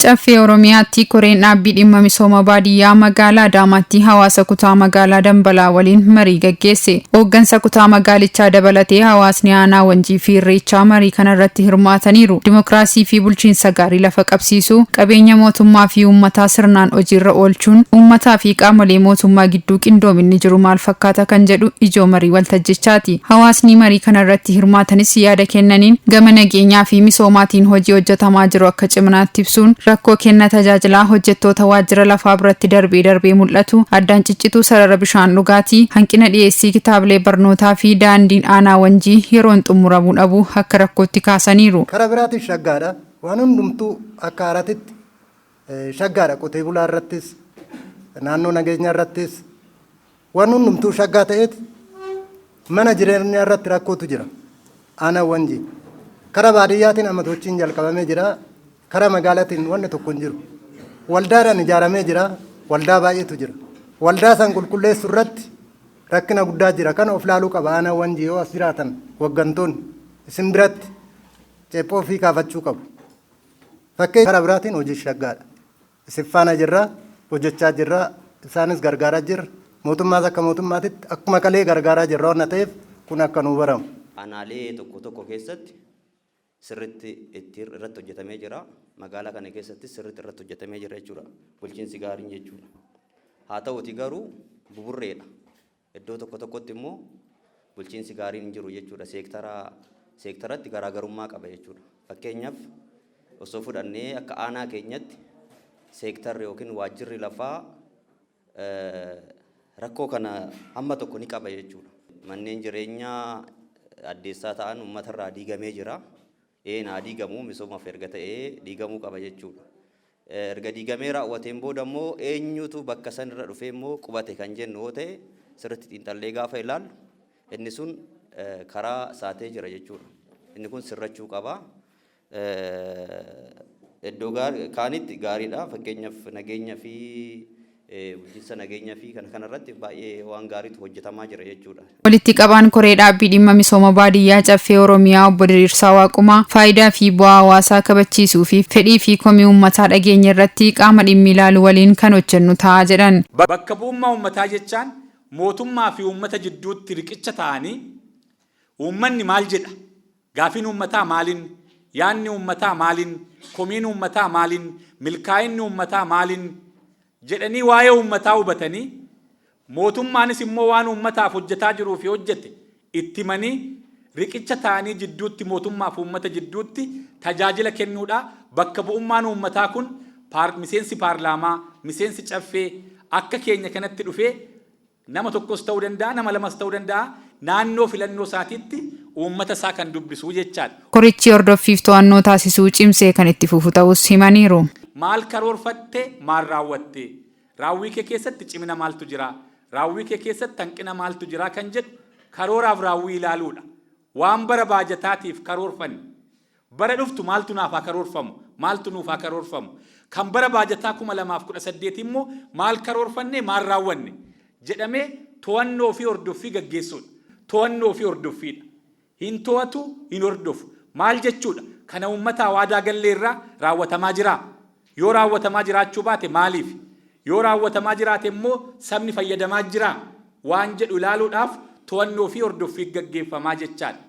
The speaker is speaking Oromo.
Caffee Oromiyaatti koreen dhaabbii dhimma misooma baadiyyaa magaalaa Adaamaatti hawaasa kutaa magaalaa Dambalaa waliin marii gaggeesse. Hooggansa kutaa magaalichaa dabalatee hawaasni aanaa Wanjii fi Irreechaa marii kanarratti hirmaataniiru. Dimookiraasii fi bulchiinsa gaarii lafa qabsiisuu, qabeenya mootummaa fi uummataa sirnaan hojiirra oolchuun, uummataa fi qaamolee mootummaa gidduu qindoominni jiru maal fakkaata kan jedhu ijoo marii waltajjichaati. Hawaasni marii kanarratti hirmaatanis yaada kennaniin gama nageenyaa fi misoomaatiin hojii hojjetamaa jiru akka ciminaatti ibsuun rakkoo kenna tajaajilaa hojjettoota waajjira lafaa biratti darbee mul'atu, addaan ciccituu sarara bishaan dhugaatii, hanqina dhiyeessii kitaabilee barnootaa fi daandiin aanaa Wanjii yeroon xumuramuu dhabu akka rakkootti kaasaniiru. Karaa biraatiin shaggaadha. Waan hundumtuu akka haaraatitti shaggaadha. Qotee bulaa irrattis, naannoo nageenyaa irrattis waan hundumtuu shaggaa ta'eeti mana jireenyaa irratti rakkootu jira. Aanaa Wanjii karaa baadiyyaatiin ammatochiin jalqabamee jira. Karaa magaalaatiin wanni tokko hin jiru. Waldaadhaan ijaaramee jira. Waldaa baay'eetu jira. Waldaa san qulqulleessuu irratti rakkina guddaa jira. Kana of laaluu qaba. Aanaa Wanjii yoo as jiraatan waggantoonni isin biratti ceephoo fi kaafachuu qabu. Fakkii karaa biraatiin hojii shaggaadha. Isin faana jirra, hojjechaa jirra, isaanis gargaaraa jirra. Mootummaas akka mootummaatitti akkuma qalee gargaaraa jirra waan ta'eef kun akka nuu baramu. Aanaalee tokko keessatti sirriitti irratti hojjetamee jira. Magaalaa kana keessatti sirriitti irratti hojjetamee jira jechuudha. Bulchiinsi gaariin jechuudha. Haa ta'uuti garuu buburreedha. Iddoo tokkotti immoo bulchiinsi gaariin hin jiru jechuudha. Seektaratti garaagarummaa qaba jechuudha. Fakkeenyaaf osoo fudhannee akka aanaa keenyatti seektarri yookiin waajjirri lafaa rakkoo kana hamma tokko ni qaba jechuudha. Manneen jireenyaa addeessaa ta'an uummatarraa diigamee jira. Naa diigamuu misoomaaf erga ta'ee diigamuu qaba jechuudha. Erga diigamee raawwateen booda immoo eenyutu bakka sanirra dhufee immoo qubate kan jennu yoo ta'e sirriitti xiinxallee gaafa ilaallu inni sun karaa saatee jira jechuudha. Inni kun sirrachuu qaba. Iddoo kaanitti gaariidha. Fakkeenyaaf nageenya fi bulchiinsa nageenyaa fi kanarratti baay'ee waan gaariitu hojjetamaa jira jechuudha. Walitti qabaan koree dhaabbii dhimma misooma baadiyyaa Caffee Oromiyaa obbo Diriirsaa Waaqumaa faayidaa fi bu'aa hawaasaa kabachiisuu fi fedhii fi komii uummataa dhageenya irratti qaama dhimmi ilaalu waliin kan hojjennu ta'a jedhan. Bakka bu'ummaa uummataa jechaan mootummaa fi uummata jidduutti riqicha ta'anii uummanni maal jedha? Gaafiin uummataa maaliin? Yaanni uummataa maaliin? Komiin uummataa maaliin? Milkaa'inni uummataa maaliin? jedhanii waa'ee uummataa hubatanii mootummaanis immoo waan uummataaf hojjetaa jiruu fi hojjete itti himanii riqicha ta'anii jidduutti mootummaaf uummata jidduutti tajaajila kennuudha. Bakka bu'ummaan uummataa kun miseensi paarlaamaa, miseensi caffee akka keenya kanatti dhufee nama tokkos ta'uu danda'a, nama lamas ta'uu danda'a. Naannoo filannoo isaatiitti uummata isaa kan dubbisu jechaadha. Korichi hordoffiif to'annoo taasisuu cimsee kan itti fufu ta'us himaniiru. Maal karoorfatte maal raawwatte? Raawwii kee keessatti cimina maaltu jira? Raawwii kee keessatti hanqina maaltu jira kan jedhu karooraaf raawwii ilaaluudha. Waan bara baajataatiif karoorfanne bara dhuftu maaltu naaf haa karoorfamu? Maaltu nuuf haa karoorfamu? Kan bara baajataa 2018 immoo maal karoorfanne maal raawwanne jedhamee to'annoo fi hordoffii gaggeessuudha. To'annoo fi hordoffiidha. Hin to'atu hin hordofu. Maal jechuudha? Kana uummataa waadaa galleerraa raawwatamaa jira. Yoo raawwatamaa jiraachuu baate maaliif? Yoo raawwatamaa jiraate immoo sabni fayyadamaa jira waan jedhu ilaaluudhaaf to'annoo fi hordoffii gaggeeffamaa jechaadha.